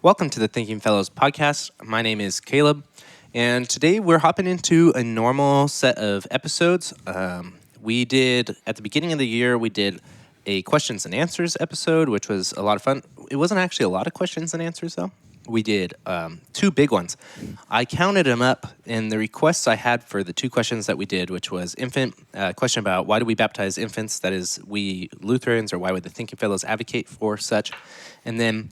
Welcome to the Thinking Fellows podcast. My name is Caleb, and today we're hopping into a normal set of episodes. We did, at the beginning of the year, we did a questions and answers episode, which was a lot of fun. It wasn't actually a lot of questions and answers, though. We did two big ones. I counted them up, and the requests I had for the two questions that we did, which was question about why do we baptize infants, that is, we Lutherans, or why would the Thinking Fellows advocate for such, and then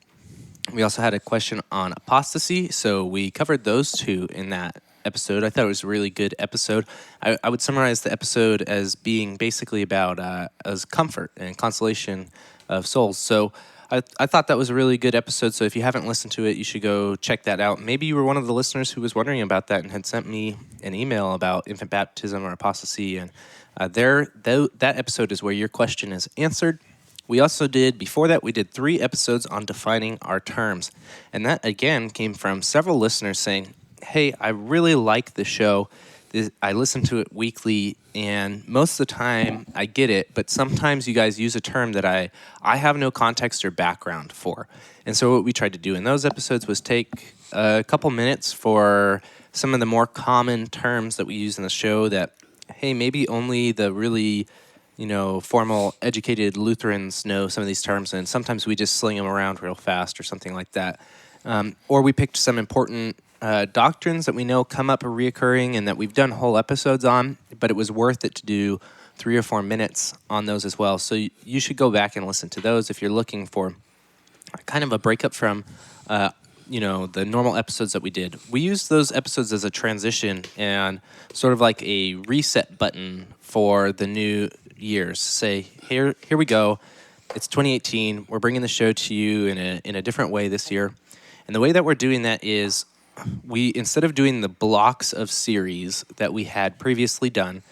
we also had a question on apostasy, so we covered those two in that episode. I thought it was a really good episode. I would summarize the episode as being basically about as comfort and consolation of souls. So I thought that was a really good episode, so if you haven't listened to it, you should go check that out. Maybe you were one of the listeners who was wondering about that and had sent me an email about infant baptism or apostasy, and that episode is where your question is answered. We also did, before that, we did 3 episodes on defining our terms. And that, again, came from several listeners saying, hey, I really like the show. I listen to it weekly, and most of the time I get it, but sometimes you guys use a term that I have no context or background for. And so what we tried to do in those episodes was take a couple minutes for some of the more common terms that we use in the show that, hey, maybe only the really formal, educated Lutherans know some of these terms, and sometimes we just sling them around real fast or something like that. Or we picked some important doctrines that we know come up reoccurring and that we've done whole episodes on, but it was worth it to do 3 or 4 minutes on those as well. So you should go back and listen to those if you're looking for kind of a breakup from the normal episodes that we did. We used those episodes as a transition and sort of like a reset button for the new years. Say, here we go. It's 2018. We're bringing the show to you in a different way this year. And the way that we're doing that is we, instead of doing the blocks of series that we had previously done,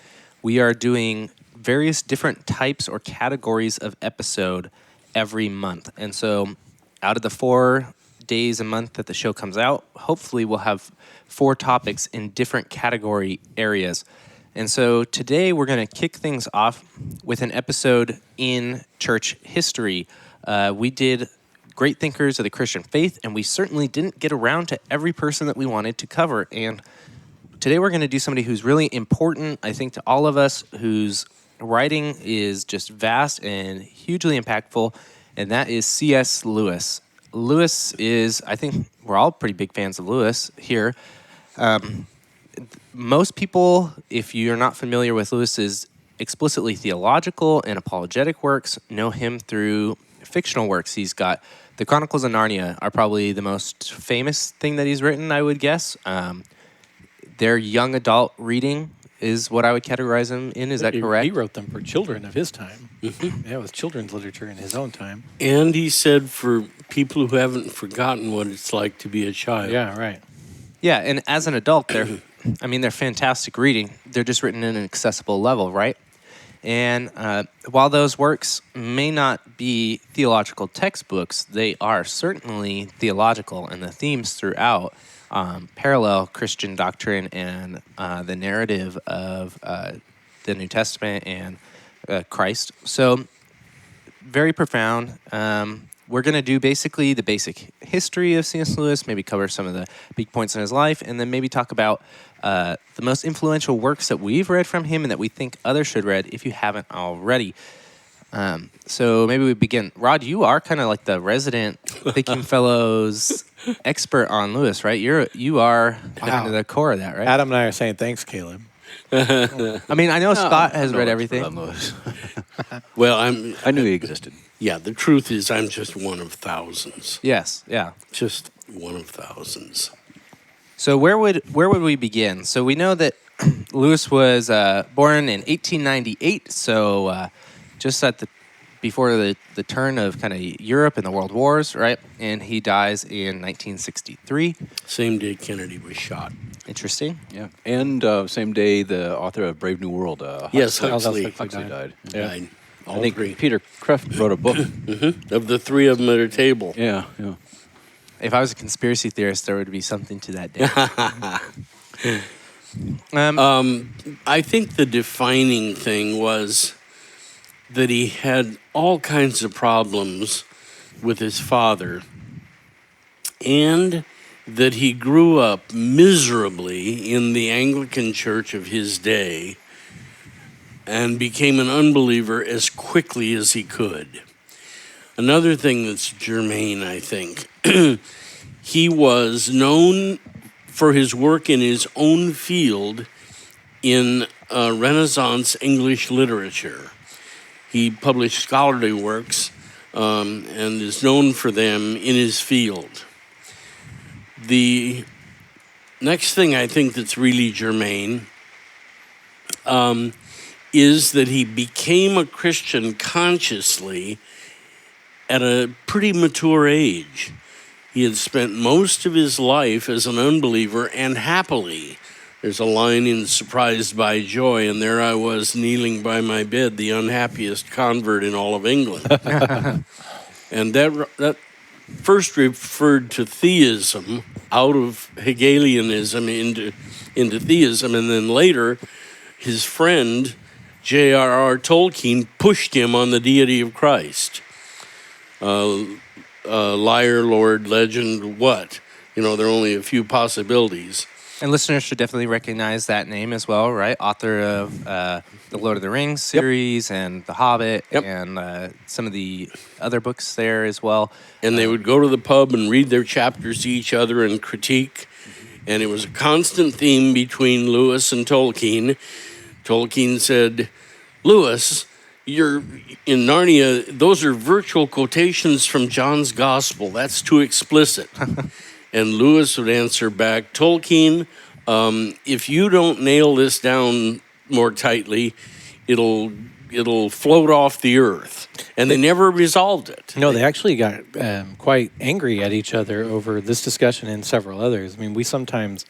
we are doing various different types or categories of episode every month. And so out of the 4 days a month that the show comes out, hopefully we'll have 4 topics in different category areas. And so today we're going to kick things off with an episode in church history. We did great thinkers of the Christian faith, and we certainly didn't get around to every person that we wanted to cover. And today we're going to do somebody who's really important, I think, to all of us, whose writing is just vast and hugely impactful, and that is C.S. Lewis. Lewis is, I think we're all pretty big fans of Lewis here. Most people, if you're not familiar with Lewis's explicitly theological and apologetic works, know him through fictional works. He's got the Chronicles of Narnia are probably the most famous thing that he's written, I would guess. Their young adult reading is what I would categorize him in. Is that correct? He wrote them for children of his time. Mm-hmm. Yeah, it was children's literature in his own time. And he said for people who haven't forgotten what it's like to be a child. Yeah, right. Yeah, and as an adult, they're fantastic reading. They're just written in an accessible level, right? And while those works may not be theological textbooks, they are certainly theological, and the themes throughout parallel Christian doctrine and the narrative of the New Testament and Christ. So very profound. We're going to do basically the basic history of C.S. Lewis, maybe cover some of the big points in his life, and then maybe talk about the most influential works that we've read from him and that we think others should read if you haven't already. So maybe we begin. Rod, you are kind of like the resident Thinking Fellows expert on Lewis, right? You are kind of the core of that, right? Adam and I are saying thanks, Caleb. I know Scott has read everything. Well, I knew he existed. Yeah, the truth is I'm just one of thousands. Yes, yeah. Just one of thousands. So where would we begin? So we know that Lewis was born in 1898, so just before the turn of kind of Europe and the World Wars, right? And he dies in 1963. Same day Kennedy was shot. Interesting. Yeah, and same day the author of Brave New World, Huxley died. Yeah. Died. I think Peter Kreeft wrote a book. Mm-hmm. Of the 3 of them at a table. Yeah. If I was a conspiracy theorist, there would be something to that day. I think the defining thing was that he had all kinds of problems with his father and that he grew up miserably in the Anglican church of his day and became an unbeliever as quickly as he could. Another thing that's germane, I think, he was known for his work in his own field in Renaissance English literature. He published scholarly works and is known for them in his field. The next thing I think that's really germane is that he became a Christian consciously at a pretty mature age. He had spent most of his life as an unbeliever, and happily. There's a line in Surprised by Joy, and there I was kneeling by my bed, the unhappiest convert in all of England. And that first referred to theism, out of Hegelianism into theism, and then later his friend J.R.R. Tolkien pushed him on the deity of Christ. Liar, Lord, legend, what? There are only a few possibilities. And listeners should definitely recognize that name as well, right? Author of the Lord of the Rings series and The Hobbit and some of the other books there as well. And they would go to the pub and read their chapters to each other and critique. And it was a constant theme between Lewis and Tolkien. Tolkien said, Lewis, you're in Narnia, those are virtual quotations from John's Gospel. That's too explicit. And Lewis would answer back, Tolkien, if you don't nail this down more tightly, it'll float off the earth. And they never resolved it. No, they actually got quite angry at each other over this discussion and several others. I mean, we sometimes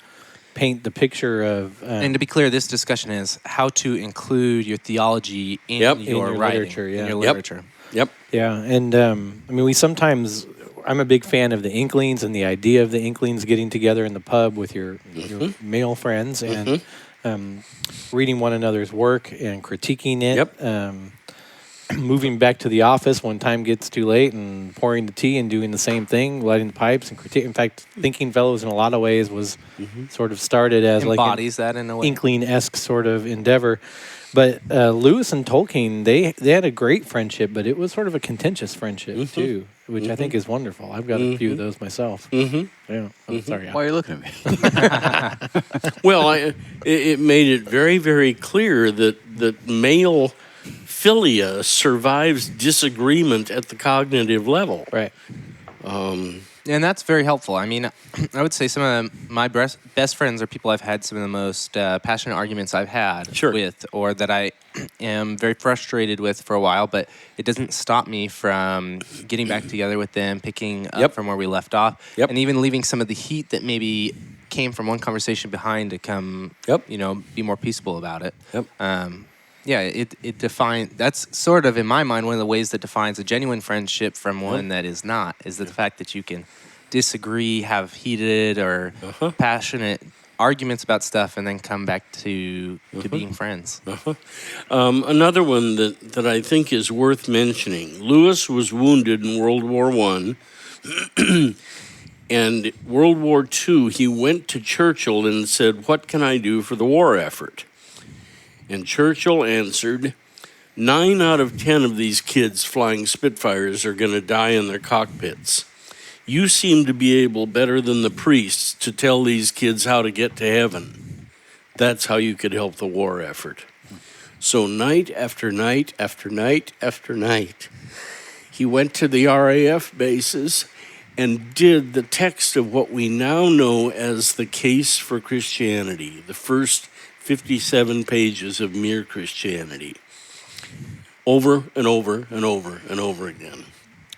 paint the picture of... and to be clear, this discussion is how to include your theology in your writing, literature. Yeah. In your literature. Yep. Yeah, and I mean, we sometimes... I'm a big fan of the Inklings and the idea of the Inklings getting together in the pub with your male friends and reading one another's work and critiquing it. Yep. Moving back to the office when time gets too late and pouring the tea and doing the same thing, lighting the pipes and critique. In fact, Thinking Fellows in a lot of ways was sort of started as Embodies like that in a way. Inkling-esque sort of endeavor. But Lewis and Tolkien, they had a great friendship, but it was sort of a contentious friendship too, which I think is wonderful. I've got a few of those myself. Yeah. I'm sorry. Why are you looking at me? Well, it made it very, very clear that male philia survives disagreement at the cognitive level. Right. And that's very helpful. I mean, I would say some of my best friends are people I've had some of the most passionate arguments I've had with, or that I am very frustrated with for a while, but it doesn't stop me from getting back together with them, picking up from where we left off, and even leaving some of the heat that maybe came from one conversation behind to come, be more peaceable about it. It defines, that's sort of, in my mind, one of the ways that defines a genuine friendship from one that is not, is the fact that you can disagree, have heated or passionate arguments about stuff, and then come back to being friends. Another one that I think is worth mentioning, Lewis was wounded in World War I, and World War II, he went to Churchill and said, "What can I do for the war effort?" And Churchill answered, 9 out of 10 of these kids flying Spitfires are going to die in their cockpits. You seem to be able, better than the priests, to tell these kids how to get to heaven. That's how you could help the war effort. So night after night after night after night, he went to the RAF bases and did the text of what we now know as the Case for Christianity, the first 57 pages of Mere Christianity, over and over and over and over again.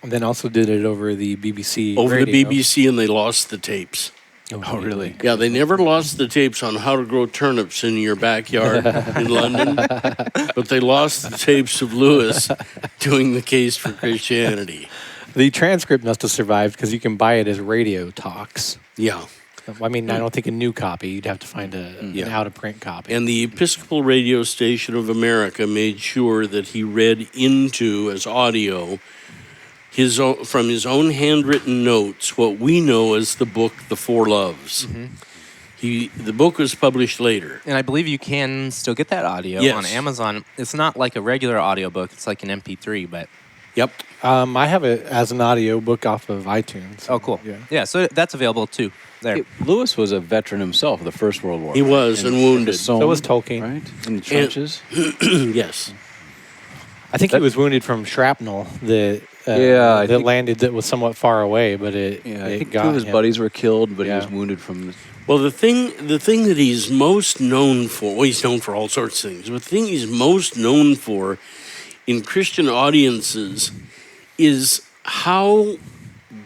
And then also did it over the BBC Over radio. the BBC, and they lost the tapes. Oh, really? Yeah, they never lost the tapes on how to grow turnips in your backyard in London, but they lost the tapes of Lewis doing the Case for Christianity. The transcript must have survived because you can buy it as radio talks. Yeah. I mean, I don't think a new copy. You'd have to find an out-of-print copy. And the Episcopal Radio Station of America made sure that he read into, as audio, from his own handwritten notes what we know as the book The Four Loves. The book was published later. And I believe you can still get that audio Yes. on Amazon. It's not like a regular audiobook. It's like an MP3, but... Yep. I have it as an audio book off of iTunes. Oh, cool. Yeah. Yeah, so that's available too. There. Lewis was a veteran himself of the First World War. He was, and wounded. So was Tolkien. Right? In the trenches. Yes. I think he was wounded from shrapnel that I think- landed that was somewhat far away, but I it think got two of his him. buddies were killed, but Yeah. he was wounded from... Well, the thing that he's most known for, well, he's known for all sorts of things, but the thing he's most known for in Christian audiences is how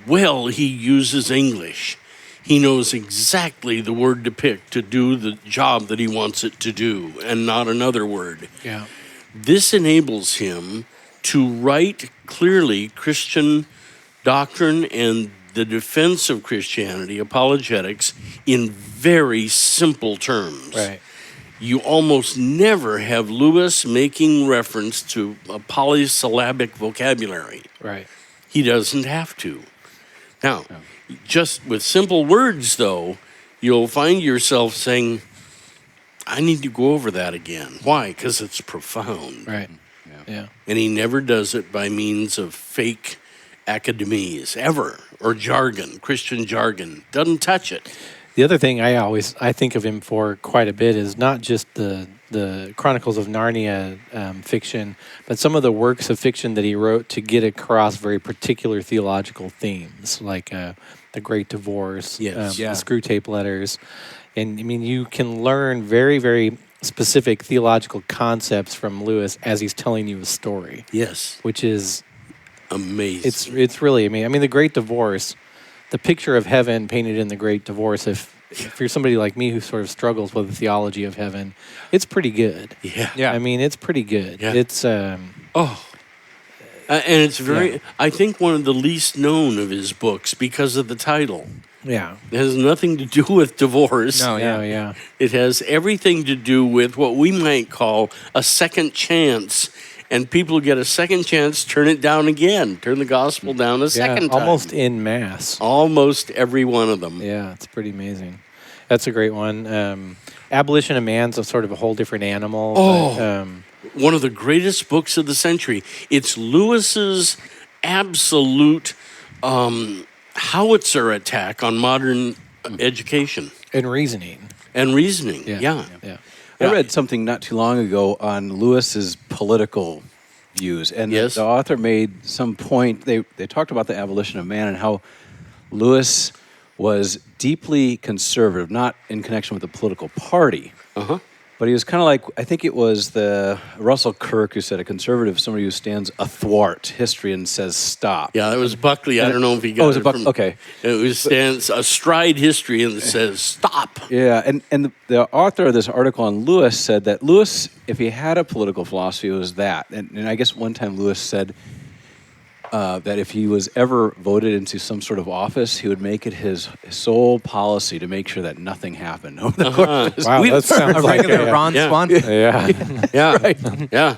well he uses English. He knows exactly the word to pick to do the job that he wants it to do, and not another word. Yeah. This enables him to write clearly Christian doctrine and the defense of Christianity, apologetics, in very simple terms. Right. You almost never have Lewis making reference to a polysyllabic vocabulary. Right. He doesn't have to. Now, just with simple words, though, you'll find yourself saying, I need to go over that again. Why? Because it's profound. Right. Yeah. And he never does it by means of fake academies, ever, or jargon, Christian jargon. Doesn't touch it. The other thing I think of him for quite a bit is not just the Chronicles of Narnia fiction, but some of the works of fiction that he wrote to get across very particular theological themes, like the Great Divorce, Yes. the Screw Tape Letters. And, I mean, you can learn very, very specific theological concepts from Lewis as he's telling you a story, Yes. which is Amazing. it's really amazing. I mean, the Great Divorce, the picture of heaven painted in the Great Divorce, if you're somebody like me who sort of struggles with the theology of heaven, it's pretty good. Yeah. Yeah. I mean, it's pretty good. Yeah. It's And it's very, I think, one of the least known of his books because of the title. yeah. It has nothing to do with divorce. No, yeah. Yeah. It has everything to do with what we might call a second chance. And people get a second chance, turn it down again, turn the gospel down a second time. Almost in mass. Almost every one of them. Yeah, it's pretty amazing. That's a great one. Abolition of Man's a sort of a whole different animal. Oh. But, One of the greatest books of the century. It's Lewis's absolute howitzer attack on modern education and reasoning. and reasoning. Yeah. I read something not too long ago on Lewis's political views, and Yes. the author made some point. They talked about the abolition of man and how Lewis was deeply conservative, not in connection with the political party, Uh-huh. but he was kind of like, I think it was the Russell Kirk who said a conservative is somebody who stands athwart history and says stop. Yeah, that was Buckley. I don't know if he got was it from... okay. It was stands astride history and says, stop. Yeah, and the author of this article on Lewis said that Lewis, if he had a political philosophy, it was that. And I guess one time Lewis said that if he was ever voted into some sort of office, he would make it his sole policy to make sure that nothing happened over the course of his Wow, that sounds A like regular Ron Yeah. Swanson. Yeah. Yeah,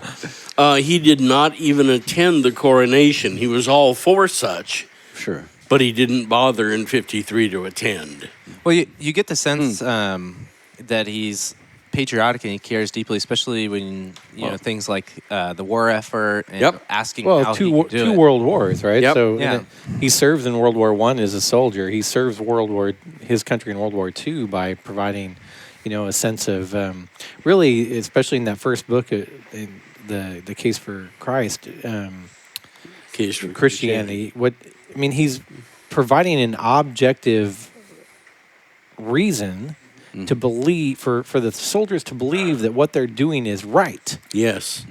yeah. He did not even attend the coronation. He was all for such, Sure. but he didn't bother in 53 to attend. Well, you get the sense that he's patriotic and he cares deeply, especially when you know things like the war effort and Yep. asking Well, how two he could do two it. world wars, right? Yep. So Yeah. he serves in World War I as a soldier. He serves his country in World War II by providing, a sense of really, especially in that first book, in the case for Christ, Case for Christianity. He's providing an objective reason to believe for the soldiers to believe that what they're doing is right, Yes.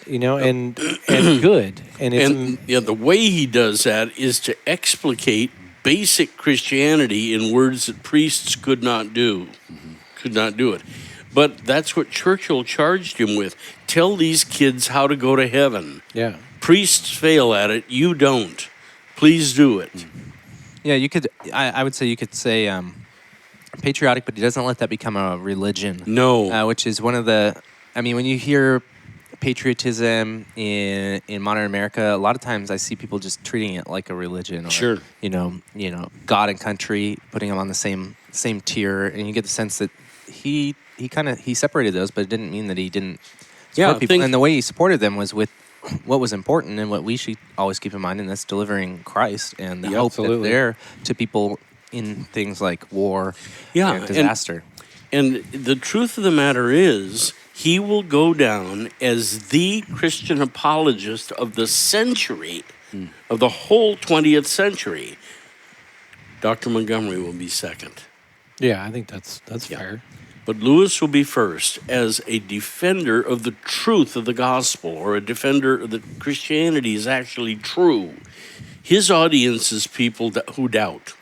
and good, and it's And the way he does that is to explicate basic Christianity in words that priests could not do. Could not do it. But that's what Churchill charged him with. Tell these kids how to go to heaven. yeah. Priests fail at it. You don't. Please do it. Yeah, you could. I would say you could say patriotic, but he doesn't let that become a religion. No. Which is one of the. I mean, when you hear patriotism in modern America, a lot of times I see people just treating it like a religion, or Sure. God and country, putting them on the same tier, and you get the sense that he separated those, but it didn't mean that he didn't support people. And the way he supported them was with what was important and what we should always keep in mind, and that's delivering Christ and the hope that's there to people in things like war and disaster. And the truth of the matter is, he will go down as the Christian apologist of the century, of the whole 20th century. Dr. Montgomery will be second. Yeah, I think that's fair. But Lewis will be first as a defender of the truth of the gospel, or a defender that Christianity is actually true. His audience is people who doubt.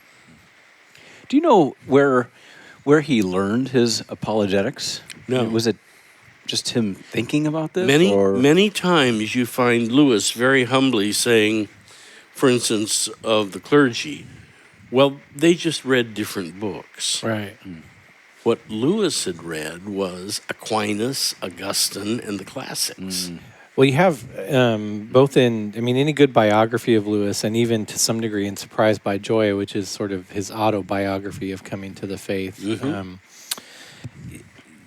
Do you know where he learned his apologetics? No. Was it just him thinking about this? Many times you find Lewis very humbly saying, for instance, of the clergy, well, they just read different books. Right. What Lewis had read was Aquinas, Augustine, and the classics. Well, you have both any good biography of Lewis, and even to some degree in Surprised by Joy, which is sort of his autobiography of coming to the faith.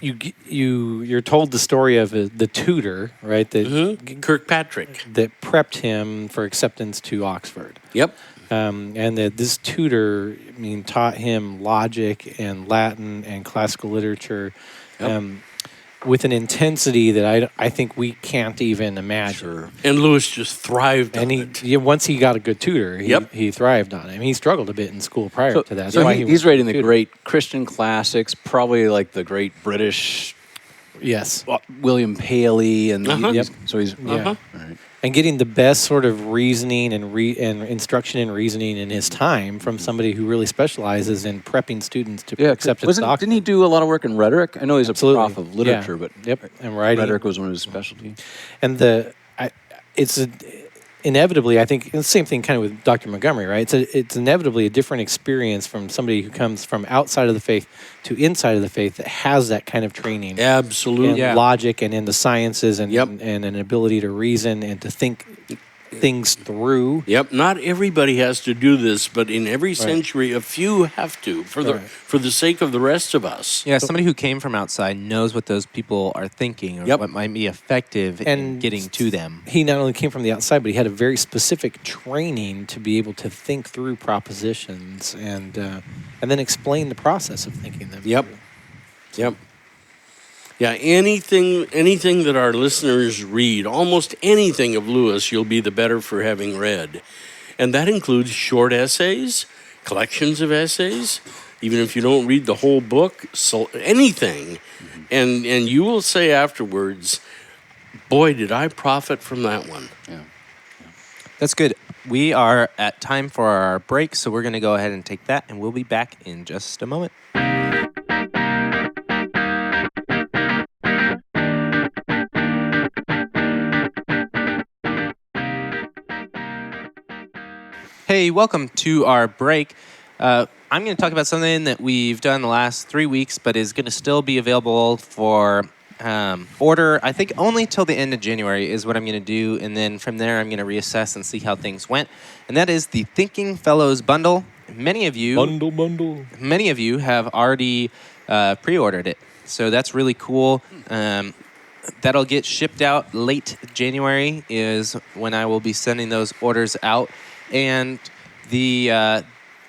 You're told the story of the tutor, right? That Kirkpatrick. That prepped him for acceptance to Oxford. Yep. And that this tutor, taught him logic and Latin and classical literature. Yep. With an intensity that I think we can't even imagine. Sure. And Lewis just thrived on it. Once he got a good tutor, he thrived on it. He struggled a bit in school prior to that. So he's writing the great Christian classics, probably like the great British... Yes. William Paley. And so he's... All right. And getting the best sort of reasoning and instruction and reasoning in his time from somebody who really specializes in prepping students to acceptance to Oxford. Didn't he do a lot of work in rhetoric? I know he's a prof of literature, but and writing. Rhetoric was one of his specialties. And inevitably, I think, the same thing kind of with Dr. Montgomery, right? It's inevitably a different experience from somebody who comes from outside of the faith to inside of the faith that has that kind of training. Absolutely. In logic and in the sciences and an ability to reason and to think things through. Yep. Not everybody has to do this, but in every century, a few have to for the sake of the rest of us. Yeah, somebody who came from outside knows what those people are thinking or what might be effective in getting to them. He not only came from the outside, but he had a very specific training to be able to think through propositions and then explain the process of thinking them. Yep. Yeah, anything that our listeners read, almost anything of Lewis, you'll be the better for having read. And that includes short essays, collections of essays, even if you don't read the whole book, anything. And you will say afterwards, boy, did I profit from that one. Yeah. That's good. We are at time for our break, so we're going to go ahead and take that, and we'll be back in just a moment. Hey, welcome to our break. I'm going to talk about something that we've done the last 3 weeks, but is going to still be available for order, I think, only till the end of January is what I'm going to do. And then from there, I'm going to reassess and see how things went. And that is the Thinking Fellows Bundle. Many of you have already pre-ordered it. So that's really cool. That'll get shipped out late January is when I will be sending those orders out. And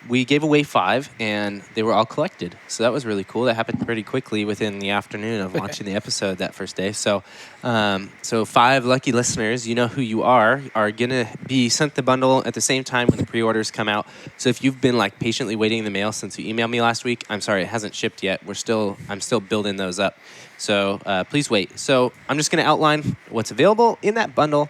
we gave away 5, and they were all collected. So that was really cool. That happened pretty quickly within the afternoon of launching the episode that first day. So 5 lucky listeners, you know who you are going to be sent the bundle at the same time when the pre-orders come out. So if you've been patiently waiting in the mail since you emailed me last week, I'm sorry, it hasn't shipped yet. I'm still building those up. So please wait. So I'm just going to outline what's available in that bundle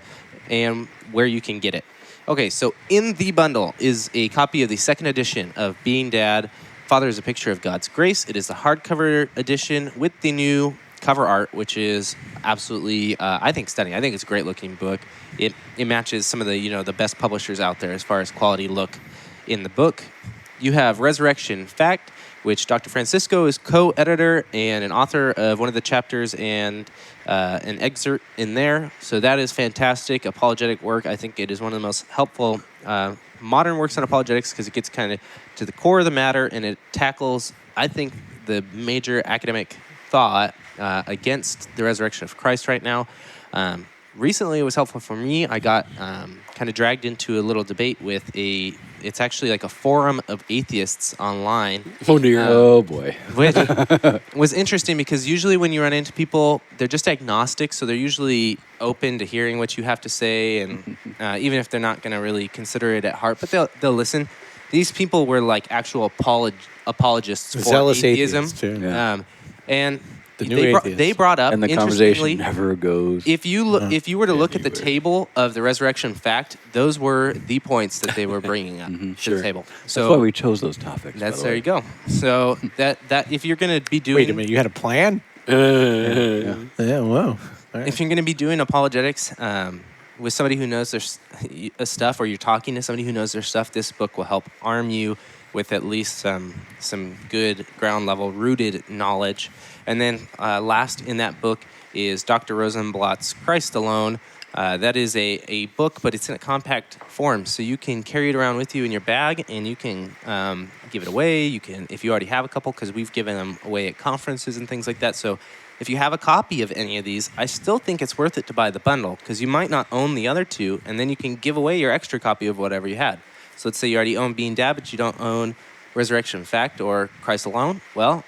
and where you can get it. Okay, so in the bundle is a copy of the second edition of Being Dad, Father is a Picture of God's Grace. It is the hardcover edition with the new cover art, which is absolutely, I think, stunning. I think it's a great-looking book. It matches some of the, the best publishers out there as far as quality look in the book. you have Resurrection Fact, which Dr. Francisco is co-editor and an author of one of the chapters and an excerpt in there. So that is fantastic apologetic work. I think it is one of the most helpful modern works on apologetics because it gets kind of to the core of the matter and it tackles, I think, the major academic thought against the resurrection of Christ right now. Recently, it was helpful for me. I got kind of dragged into a little debate with it's actually like a forum of atheists online. Oh, dear. Oh, boy. Which was interesting because usually when you run into people, they're just agnostic, so they're usually open to hearing what you have to say, and even if they're not going to really consider it at heart, but they'll listen. These people were like actual apologists for Zealous atheism. atheists, too. Yeah. And The new atheists. they brought up, And the interestingly, conversation never goes. if you were to look at the table of the resurrection fact, those were the points that they were bringing up to Sure. the table. That's why we chose those topics. by That's the there way. you go. So that if you're going to be doing Wait a minute, you had a plan? Yeah, whoa. All right. if you're going to be doing apologetics with somebody who knows their stuff, or you're talking to somebody who knows their stuff, this book will help arm you with at least some good ground level rooted knowledge. And then last in that book is Dr. Rosenblatt's Christ Alone. That is a book, but it's in a compact form, so you can carry it around with you in your bag, and you can give it away. You can, if you already have a couple, because we've given them away at conferences and things like that. So if you have a copy of any of these, I still think it's worth it to buy the bundle, because you might not own the other two, and then you can give away your extra copy of whatever you had. So let's say you already own Being Dad, but you don't own Resurrection Fact or Christ Alone. Well,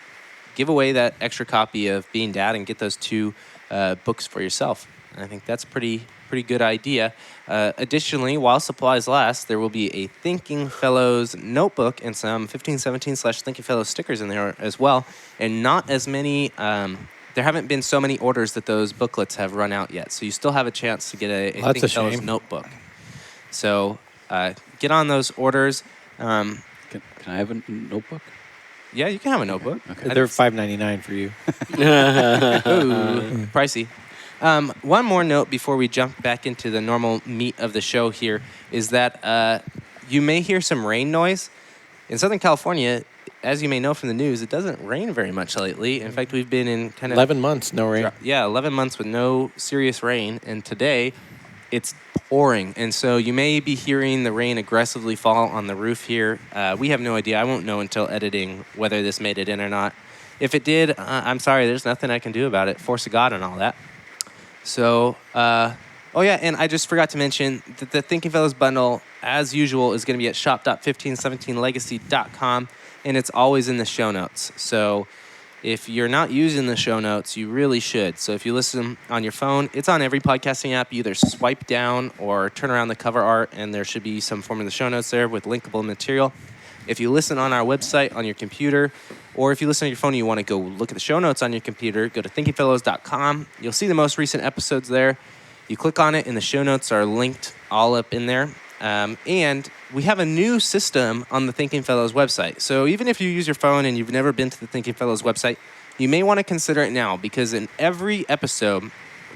give away that extra copy of Being Dad and get those two books for yourself. And I think that's a pretty good idea. Additionally, while supplies last, there will be a Thinking Fellows notebook and some 1517/Thinking Fellows stickers in there as well. And not as many, there haven't been so many orders that those booklets have run out yet. So you still have a chance to get a Well, that's Thinking a Fellows shame. notebook. So get on those orders. Can I have a notebook? Yeah, you can have a notebook. Okay. They're $5.99 for you. Ooh, pricey. One more note before we jump back into the normal meat of the show here is that you may hear some rain noise. In Southern California, as you may know from the news, it doesn't rain very much lately. In fact, we've been in kind of 11 months, no rain. 11 months with no serious rain, and today it's pouring. And so you may be hearing the rain aggressively fall on the roof here. We have no idea. I won't know until editing whether this made it in or not. If it did, I'm sorry. There's nothing I can do about it. Force of God and all that. So, oh yeah, and I just forgot to mention that the Thinking Fellows bundle, as usual, is going to be at shop.1517legacy.com, and it's always in the show notes. So if you're not using the show notes, you really should. So if you listen on your phone, it's on every podcasting app. You either swipe down or turn around the cover art, and there should be some form of the show notes there with linkable material. If you listen on our website on your computer, or if you listen on your phone and you want to go look at the show notes on your computer, go to thinkingfellows.com. You'll see the most recent episodes there. You click on it, and the show notes are linked all up in there. And we have a new system on the Thinking Fellows website. So even if you use your phone and you've never been to the Thinking Fellows website, you may want to consider it now, because in every episode,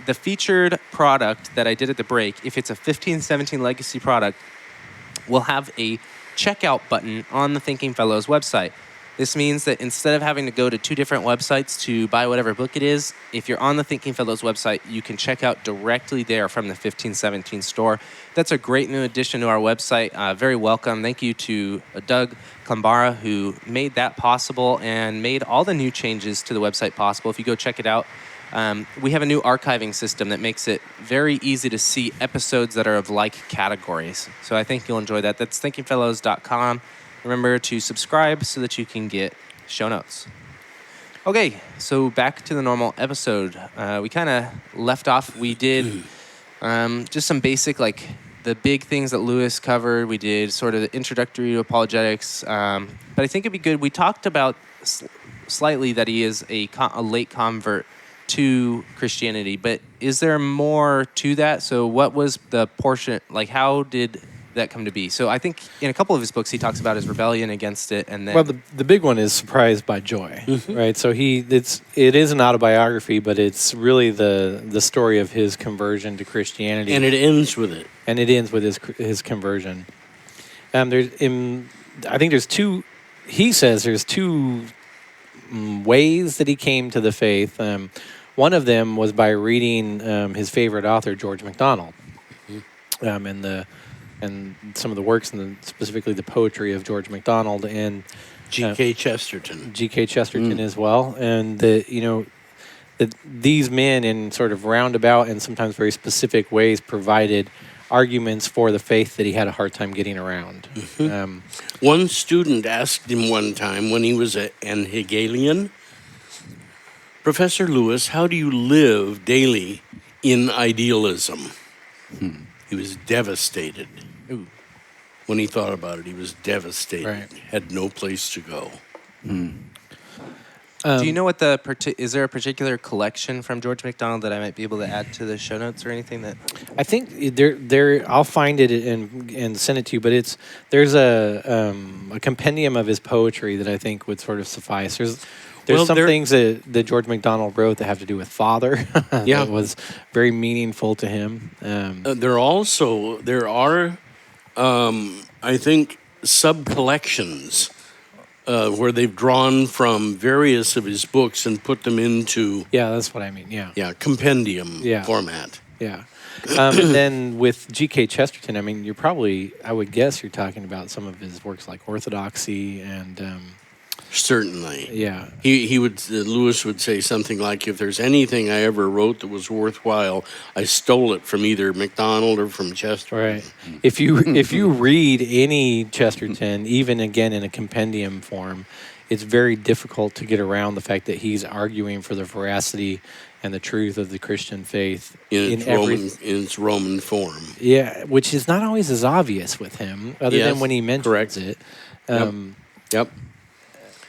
the featured product that I did at the break, if it's a 1517 Legacy product, will have a checkout button on the Thinking Fellows website. This means that instead of having to go to two different websites to buy whatever book it is, if you're on the Thinking Fellows website, you can check out directly there from the 1517 store. That's a great new addition to our website. Very welcome. Thank you to Doug Klambara, who made that possible and made all the new changes to the website possible. If you go check it out, we have a new archiving system that makes it very easy to see episodes that are of like categories. So I think you'll enjoy that. That's thinkingfellows.com. Remember to subscribe so that you can get show notes. Okay, so back to the normal episode. We kind of left off. We did just some basic, like the big things that Lewis covered. We did sort of the introductory to apologetics. But I think it'd be good. We talked about slightly that he is a late convert to Christianity. But is there more to that? So what was the portion, like how did that come to be? So I think in a couple of his books he talks about his rebellion against it, and then Well, the big one is Surprised by Joy, right? So it is an autobiography, but it's really the story of his conversion to Christianity, And it ends with it. and it ends with his conversion. There's in I think there's two. He says there's two ways that he came to the faith. One of them was by reading his favorite author, George MacDonald, and some of the works, and specifically the poetry of George MacDonald and G.K. Chesterton. G.K. Chesterton as well, and that these men in sort of roundabout and sometimes very specific ways provided arguments for the faith that he had a hard time getting around. One student asked him one time when he was an Hegelian, Professor Lewis, how do you live daily in idealism? He was devastated. When he thought about it, he was devastated. Right. Had no place to go. Do you know what is there a particular collection from George MacDonald that I might be able to add to the show notes or anything that? I think there. I'll find it and send it to you. But there's a compendium of his poetry that I think would sort of suffice. There's some things that George MacDonald wrote that have to do with father. That was very meaningful to him. There are, I think, sub-collections where they've drawn from various of his books and put them into that's what I mean. compendium format. Yeah. And then with G.K. Chesterton, I mean, I would guess you're talking about some of his works like Orthodoxy and. Certainly. Yeah. Lewis would say something like, if there's anything I ever wrote that was worthwhile, I stole it from either MacDonald or from Chesterton. Right. If you read any Chesterton, even again in a compendium form, it's very difficult to get around the fact that he's arguing for the veracity and the truth of the Christian faith in its Roman form. Yeah, which is not always as obvious with him, other than when he mentions it. Yep.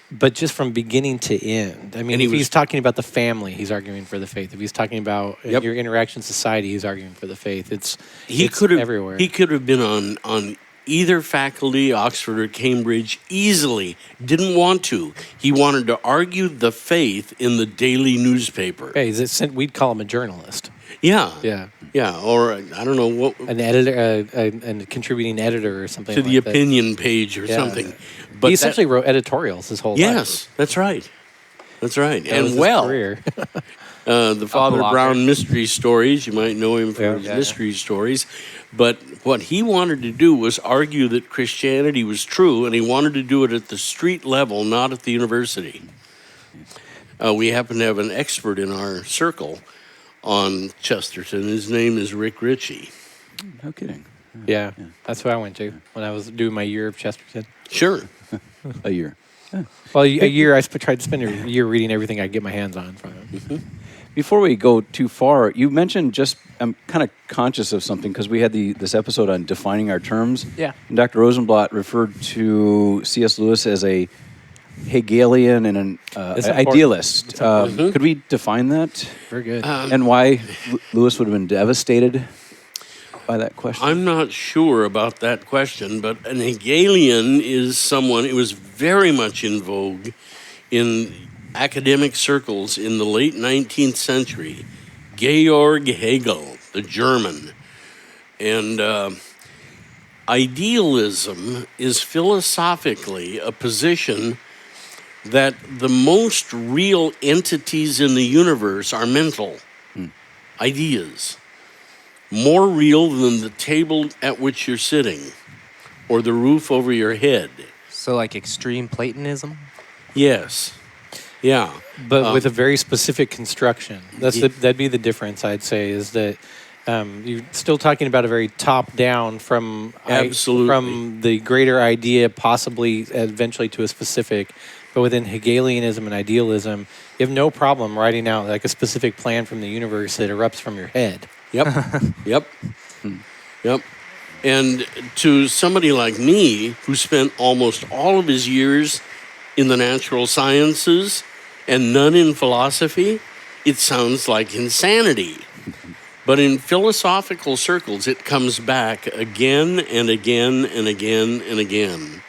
But just from beginning to end. I mean, if he's talking about the family, he's arguing for the faith. If he's talking about your interaction in society, he's arguing for the faith. It's everywhere. He could have been on either faculty, Oxford or Cambridge, easily. Didn't want to. He wanted to argue the faith in the daily newspaper. Yeah, we'd call him a journalist. Yeah. Yeah. Yeah, or I don't know what... An editor, a contributing editor or something to like the that. opinion page or something. But he essentially wrote editorials his whole life. Yes, that's right. That's right. That was and his career. The Father Brown mystery stories, you might know him for his mystery stories. But what he wanted to do was argue that Christianity was true, and he wanted to do it at the street level, not at the university. We happen to have an expert in our circle on Chesterton. His name is Rick Ritchie. No kidding. Yeah, that's who I went to when I was doing my year of Chesterton. Sure. A year. Well, a year, I tried to spend a year reading everything I could get my hands on from him. Before we go too far, you mentioned I'm kind of conscious of something because we had this episode on defining our terms. Yeah. And Dr. Rosenblatt referred to C.S. Lewis as a Hegelian and an idealist. Could we define that? Very good. And why Lewis would have been devastated by that question? I'm not sure about that question, but an Hegelian is someone, it was very much in vogue in academic circles in the late 19th century. Georg Hegel, the German. And idealism is philosophically a position that the most real entities in the universe are mental ideas. More real than the table at which you're sitting or the roof over your head. So like extreme Platonism? Yes. Yeah. But with a very specific construction. That'd be the difference, I'd say, is that you're still talking about a very top-down from the greater idea, possibly eventually to a specific. But within Hegelianism and idealism, you have no problem writing out like a specific plan from the universe that erupts from your head. Yep. And to somebody like me, who spent almost all of his years in the natural sciences and none in philosophy, it sounds like insanity. But in philosophical circles, it comes back again and again and again and again.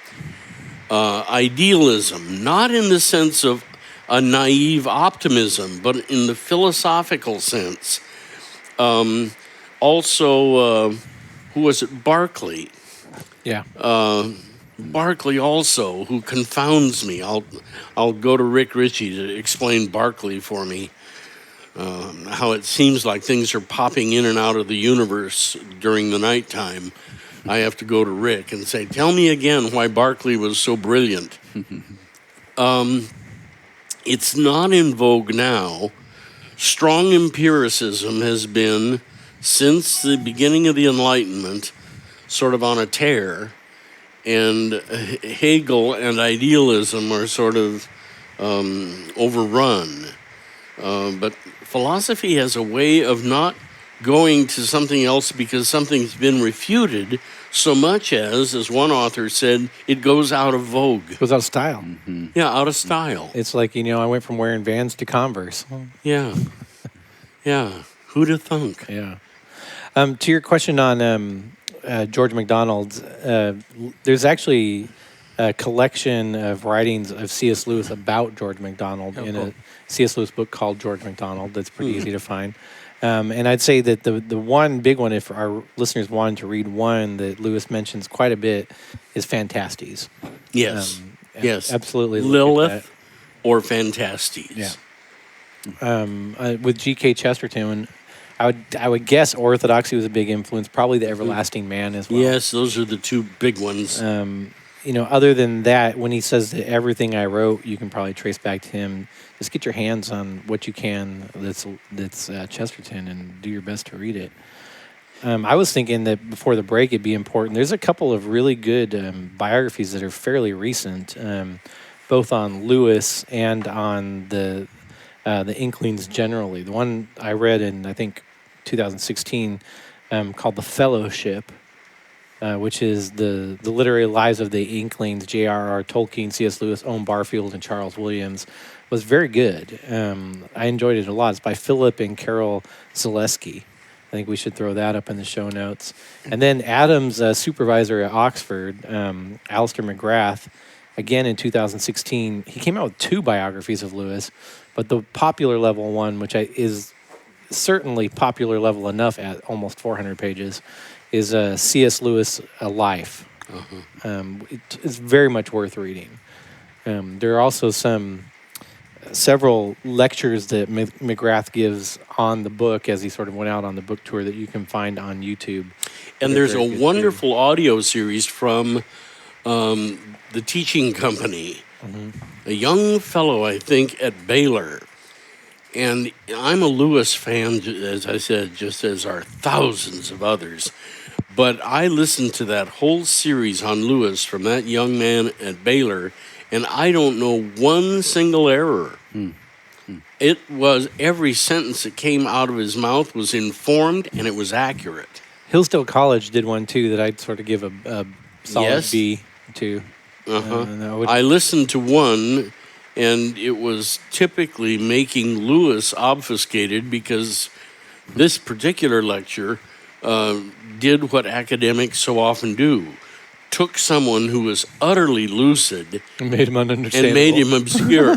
Idealism, not in the sense of a naive optimism, but in the philosophical sense. Also, who was it? Berkeley. Yeah. Barclay also, who confounds me. I'll go to Rick Ritchie to explain Barclay for me. How it seems like things are popping in and out of the universe during the nighttime. I have to go to Rick and say, tell me again why Barclay was so brilliant. It's not in vogue now. Strong empiricism has been, since the beginning of the Enlightenment, sort of on a tear. And Hegel and idealism are sort of overrun. But philosophy has a way of not going to something else because something's been refuted so much as one author said, it goes out of vogue. It goes out of style. Yeah, out of style. It's like, I went from wearing Vans to Converse. Yeah. Yeah. Who'd have thunk? Yeah. To your question on George MacDonald's, there's actually a collection of writings of C.S. Lewis about George MacDonald in a C.S. Lewis book called George MacDonald that's pretty easy to find. And I'd say that the one big one, if our listeners wanted to read one that Lewis mentions quite a bit, is Fantastes. Yes. Yes. Absolutely. Lilith or Fantastes. Yeah. With G.K. Chesterton, I would guess Orthodoxy was a big influence, probably The Everlasting Man as well. Yes, those are the two big ones. Other than that, when he says that everything I wrote, you can probably trace back to him. Just get your hands on what you can that's Chesterton and do your best to read it. I was thinking that before the break it'd be important. There's a couple of really good biographies that are fairly recent, both on Lewis and on the Inklings generally. The one I read in, I think, 2016 called The Fellowship, which is the literary lives of the Inklings, J.R.R. Tolkien, C.S. Lewis, Owen Barfield, and Charles Williams, was very good. I enjoyed it a lot. It's by Philip and Carol Zaleski. I think we should throw that up in the show notes. And then Adam's supervisor at Oxford, Alistair McGrath, again in 2016, he came out with 2 biographies of Lewis, but the popular level one, which is certainly popular level enough at almost 400 pages, is C.S. Lewis, A Life. It's very much worth reading. There are also several lectures that McGrath gives on the book as he sort of went out on the book tour that you can find on YouTube. And there's a wonderful audio series from the teaching company, a young fellow, I think, at Baylor. And I'm a Lewis fan, as I said, just as are thousands of others. But I listened to that whole series on Lewis from that young man at Baylor, and I don't know one single error. It was every sentence that came out of his mouth was informed, and it was accurate. Hillsdale College did one, too, that I'd sort of give a solid B to. I listened to one, and it was typically making Lewis obfuscated because this particular lecture did what academics so often do. Took someone who was utterly lucid and made him ununderstandable. And made him obscure.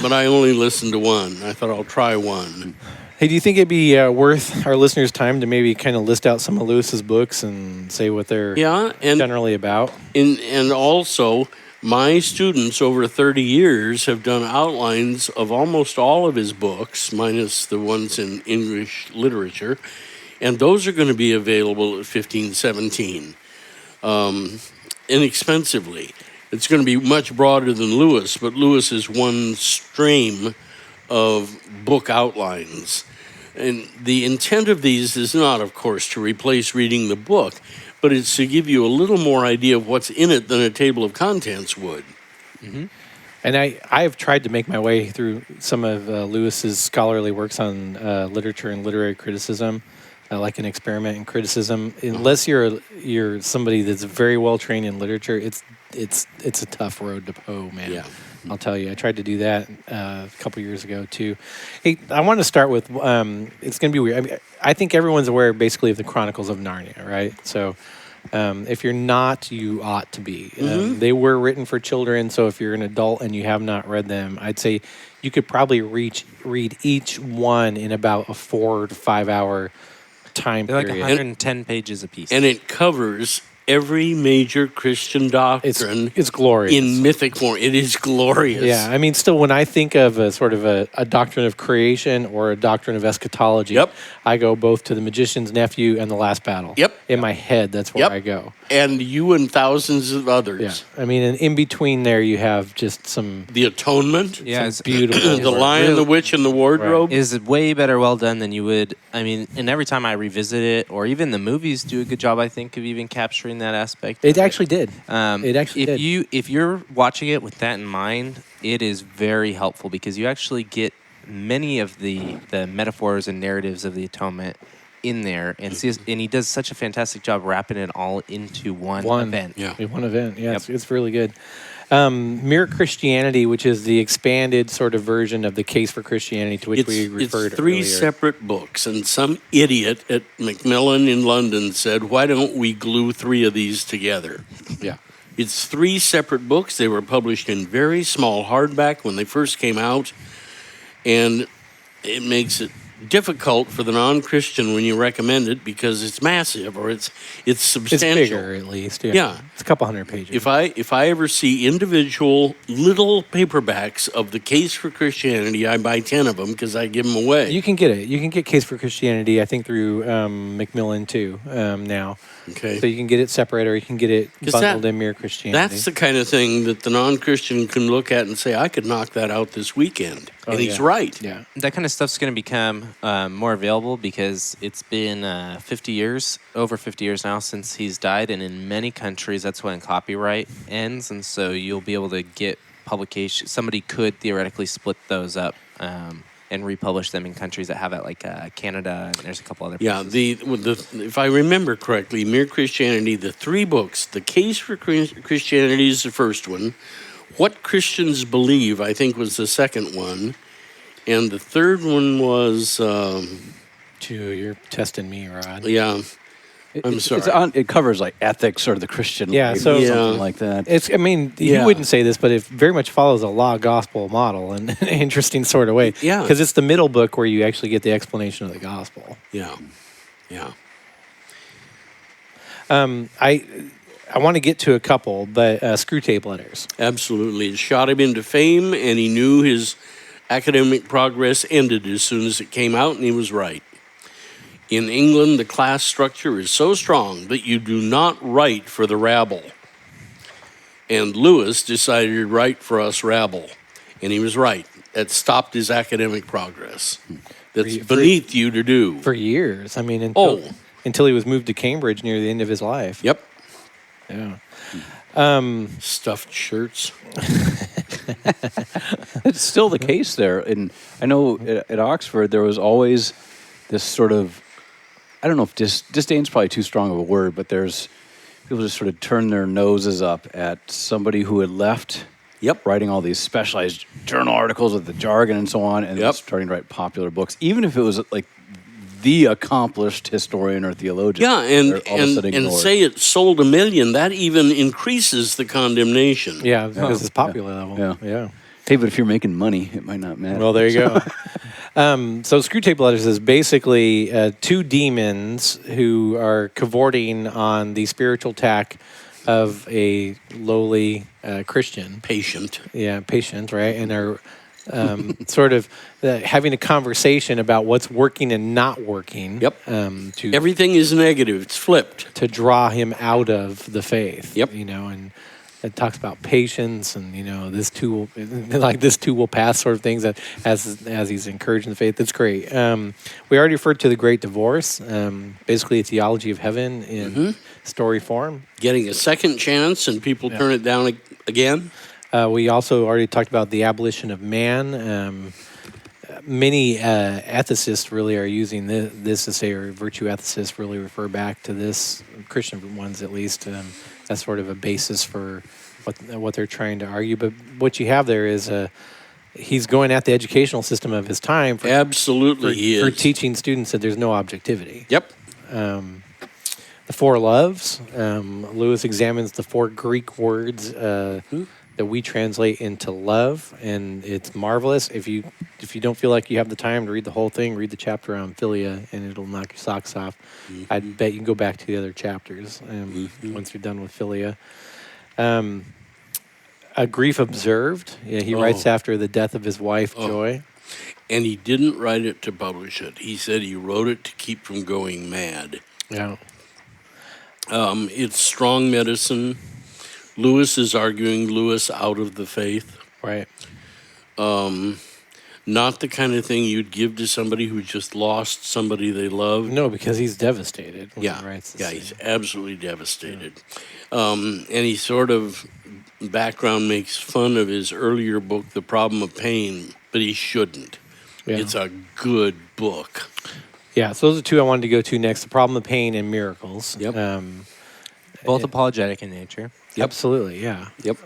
But I only listened to one. I thought I'll try one. Hey, do you think it'd be worth our listeners' time to maybe kind of list out some of Lewis's books and say what they're generally about? And also, my students over 30 years have done outlines of almost all of his books, minus the ones in English literature, and those are going to be available at $15.17 inexpensively. It's going to be much broader than Lewis, but Lewis is one stream of book outlines. And the intent of these is not, of course, to replace reading the book, but it's to give you a little more idea of what's in it than a table of contents would. And I've tried to make my way through some of Lewis's scholarly works on literature and literary criticism, like an experiment in criticism. Unless you're somebody that's very well trained in literature, it's a tough road to hoe, man. Yeah. I'll tell you. I tried to do that a couple years ago too. Hey, I want to start with. It's going to be weird. I think everyone's aware basically of the Chronicles of Narnia, right? So. If you're not, you ought to be. They were written for children, so if you're an adult and you have not read them, I'd say you could probably read each one in about a 4 to 5 hour time They're period. like 110 pages apiece. And it covers every major Christian doctrine It's glorious. in mythic form. It is glorious. Yeah, I mean, still, when I think of a sort of a doctrine of creation or a doctrine of eschatology, Yep. I go both to the Magician's Nephew and the Last Battle. Yep. In my head, that's where Yep. I go. And you and thousands of others. Yeah, I mean, and in between there, you have just some The Atonement, Yeah, it's beautiful. the Lion, the Witch, and the Wardrobe. is way better well done than you would. I mean, and every time I revisit it, or even the movies do a good job, I think, of even capturing that aspect. It actually did. It actually if did. if you're watching it with that in mind, it is very helpful because you actually get many of the metaphors and narratives of the atonement in there, and he does such a fantastic job wrapping it all into one event. Yeah. One event. Yeah, Yep. it's really good. Mere Christianity, which is the expanded sort of version of the Case for Christianity to which we referred It's three earlier. separate books, and some idiot at Macmillan in London said, "Why don't we glue three of these together?" Yeah. It's three separate books. They were published in very small hardback when they first came out, and it makes it difficult for the non-Christian when you recommend it because it's massive or it's It's substantial. bigger, at least. Yeah. Yeah. It's a couple hundred pages. If I ever see individual little paperbacks of the Case for Christianity, I buy 10 of them because I give them away. You can get it. You can get Case for Christianity, I think, through Macmillan, too, now. Okay. So you can get it separate or you can get it 'Cause bundled that- in Mere Christianity. That's the kind of thing that the non-Christian can look at and say, I could knock that out this weekend. Oh, And he's yeah. right. Yeah. That kind of stuff's going to become more available because it's been 50 years, over 50 years now since he's died, and in many countries that's when copyright ends, and so you'll be able to get publication. Somebody could theoretically split those up and republish them in countries that have it, like Canada, and there's a couple other Yeah, places. if I remember correctly, Mere Christianity, the three books, The Case for Christianity is the first one. What Christians Believe, I think, was the second one. And the third one was, You're testing me, Rod. yeah, I'm It's sorry. it covers like ethics or the Christian Yeah, life so- or Yeah. something like that. It's. I mean, Yeah. you wouldn't say this, but it very much follows a law gospel model in an interesting sort of way. Yeah. Because it's the middle book where you actually get the explanation of the gospel. Yeah, yeah. I want to get to a couple, but Screw Tape Letters. Absolutely. It shot him into fame, and he knew his academic progress ended as soon as it came out, and he was right. In England, the class structure is so strong that you do not write for the rabble. And Lewis decided to write for us rabble, and he was right. That stopped his academic progress. That's beneath you to do. For years. I mean, Oh. until he was moved to Cambridge near the end of his life. Yep. Yeah. Stuffed shirts. It's still the case there. And I know at Oxford, there was always this sort of, I don't know if disdain's probably too strong of a word, but there's people just sort of turn their noses up at somebody who had left Yep. writing all these specialized journal articles with the jargon and so on, and Yep. starting to write popular books, even if it was like the accomplished historian or theologian. Yeah, they're all of a sudden and ignored. say it sold 1 million, that even increases the condemnation. Yeah, because it's popular level. Yeah. Hey, but if you're making money, it might not matter. Well, there you go. So Screw Tape Letters is basically two demons who are cavorting on the spiritual tack of a lowly Christian. Patient. Yeah, patient, right? And are sort of having a conversation about what's working and not working. Yep. To Everything is negative. It's flipped. to draw him out of the faith. Yep. And it talks about patience and this too will pass, sort of things that as he's encouraging the faith. That's great. We already referred to the Great Divorce, basically a theology of heaven in story form. Getting a second chance and people turn it down again. We also already talked about the abolition of man. Many ethicists really are using this to say, or virtue ethicists really refer back to this, Christian ones at least. That's sort of a basis for what they're trying to argue. But what you have there is he's going at the educational system of his time for, Absolutely, he is. for teaching students that there's no objectivity. Yep. The four loves. Lewis examines the four Greek words that we translate into love, and it's marvelous. If you don't feel like you have the time to read the whole thing, read the chapter on philia, and it'll knock your socks off. I'd bet you can go back to the other chapters once you're done with philia. A Grief Observed. Yeah, he writes after the death of his wife, Joy. And he didn't write it to publish it. He said he wrote it to keep from going mad. Yeah. It's strong medicine. Lewis is arguing Lewis out of the faith. Right. Not the kind of thing you'd give to somebody who just lost somebody they loved. No, because he's devastated when he writes this. Yeah, he's absolutely devastated. And he sort of, background makes fun of his earlier book, The Problem of Pain, but he shouldn't. Yeah. It's a good book. Yeah, so those are two I wanted to go to next: The Problem of Pain and Miracles. Yep. Both apologetic in nature. Yep. Absolutely, yeah. Yep.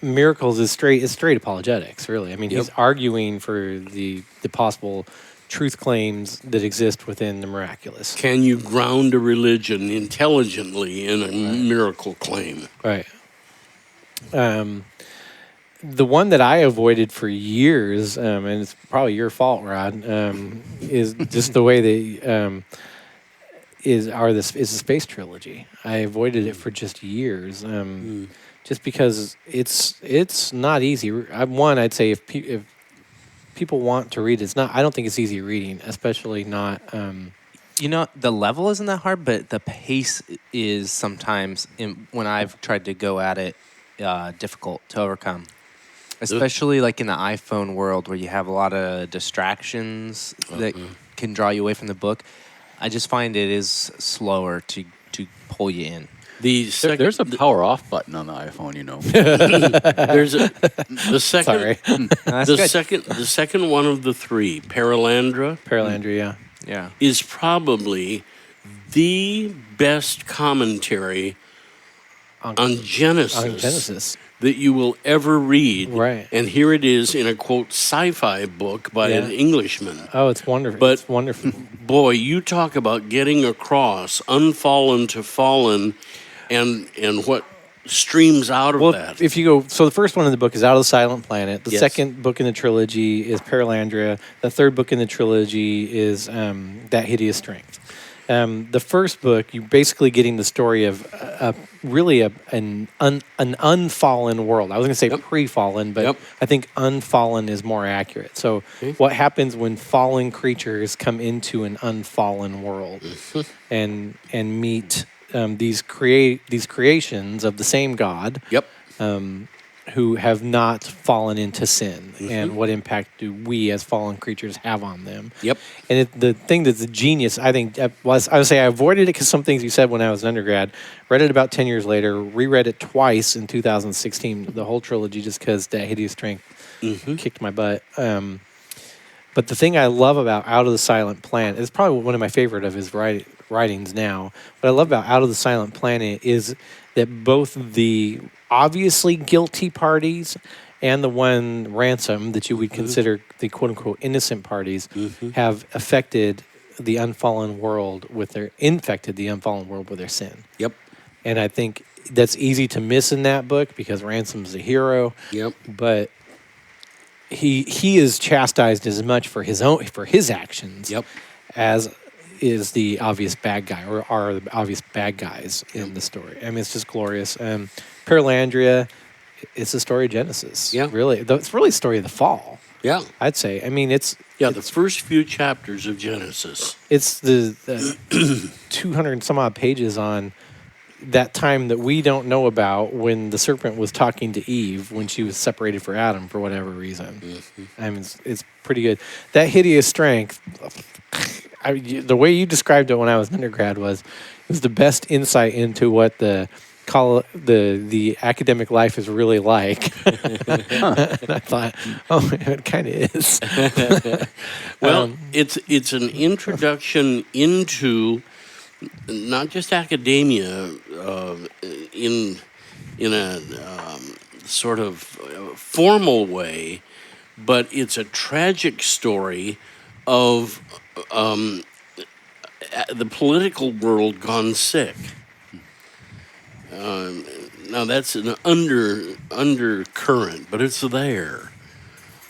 Miracles is straight apologetics, really. I mean, he's arguing for the possible truth claims that exist within the miraculous. Can you ground a religion intelligently in a miracle claim? Right. The one that I avoided for years, and it's probably your fault, Rod, is just the way they is the space trilogy. I avoided it for just years, just because it's not easy. I'd say if people want to read it, it's not. I don't think it's easy reading, especially not. The level isn't that hard, but the pace is sometimes, when I've tried to go at it, difficult to overcome. Especially like in the iPhone world where you have a lot of distractions that can draw you away from the book. I just find it is slower to pull you in. There's a power off button on the iPhone, you know. The second one of the three, Paralandra, Yeah. is probably the best commentary on Genesis that you will ever read. Right. And here it is in a, quote, sci-fi book by an Englishman. Oh, it's wonderful. But it's wonderful. Boy, you talk about getting across unfallen to fallen and what streams out of that. If you go, so the first one in the book is Out of the Silent Planet. The second book in the trilogy is Paralandria. The third book in the trilogy is That Hideous Strength. The first book, you're basically getting the story of an unfallen world. I was going to say pre-fallen, but I think unfallen is more accurate. So what happens when fallen creatures come into an unfallen world and meet these creations of the same God who have not fallen into sin, and what impact do we as fallen creatures have on them? And the thing that's a genius, I think, was I would say I avoided it because some things you said when I was an undergrad. Read it about 10 years later, reread it twice in 2016, the whole trilogy, just because That Hideous Strength kicked my butt. But the thing I love about Out of the Silent Planet is probably one of my favorite of his writings now. What I love about Out of the Silent Planet is that both the obviously guilty parties and the one Ransom that you would consider the quote-unquote innocent parties have affected the unfallen world infected the unfallen world with their sin. And I think that's easy to miss in that book because Ransom's a hero. But he is chastised as much for his actions as is the obvious bad guy, or are the obvious bad guys in the story. I mean, it's just glorious. Paralandria, it's the story of Genesis. Really. It's really the story of the fall. I'd say. I mean, it's the first few chapters of Genesis. It's the 200 and some odd pages on that time that we don't know about when the serpent was talking to Eve when she was separated from Adam for whatever reason. I mean, it's pretty good. That Hideous Strength, the way you described it when I was an undergrad was the best insight into what the academic life is really like. And I thought, it kind of is. Well, it's an introduction into not just academia in a sort of formal way, but it's a tragic story of the political world gone sick. Now that's an undercurrent, but it's there.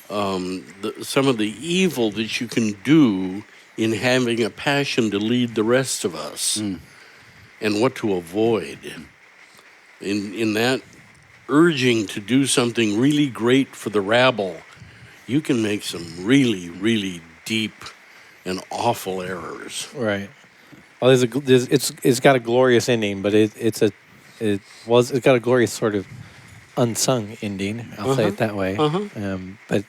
Some of the evil that you can do in having a passion to lead the rest of us, and what to avoid. In that urging to do something really great for the rabble, you can make some really, really deep and awful errors. Right. Well, it's got a glorious ending, but it's got a glorious sort of unsung ending. I'll say it that way. But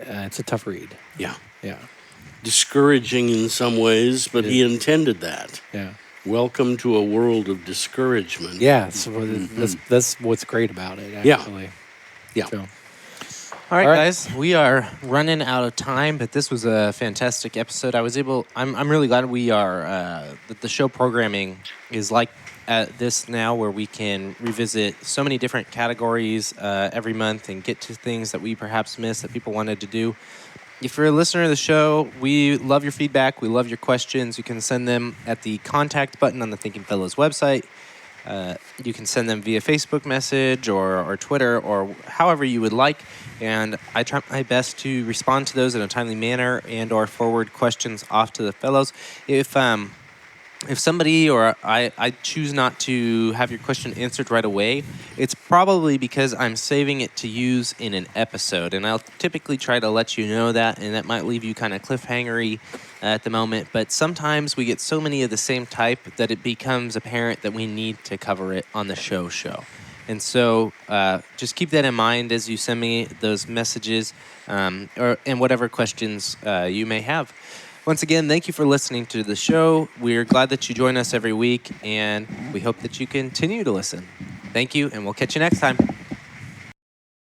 it's a tough read. Yeah. Yeah. Discouraging in some ways, but he intended that. Yeah. Welcome to a world of discouragement. Yeah. So that's what's great about it. Actually. Yeah. So. All right, guys, we are running out of time, but this was a fantastic episode. I'm really glad we are, that the show programming is like this now, where we can revisit so many different categories every month and get to things that we perhaps missed that people wanted to do. If you're a listener of the show, we love your feedback. We love your questions. You can send them at the contact button on the Thinking Fellows website. You can send them via Facebook message or Twitter or however you would like. And I try my best to respond to those in a timely manner and or forward questions off to the fellows. If somebody or I choose not to have your question answered right away, it's probably because I'm saving it to use in an episode. And I'll typically try to let you know that, and that might leave you kind of cliffhangery at the moment. But sometimes we get so many of the same type that it becomes apparent that we need to cover it on the show. And so just keep that in mind as you send me those messages and whatever questions you may have. Once again, thank you for listening to the show. We're glad that you join us every week, and we hope that you continue to listen. Thank you, and we'll catch you next time.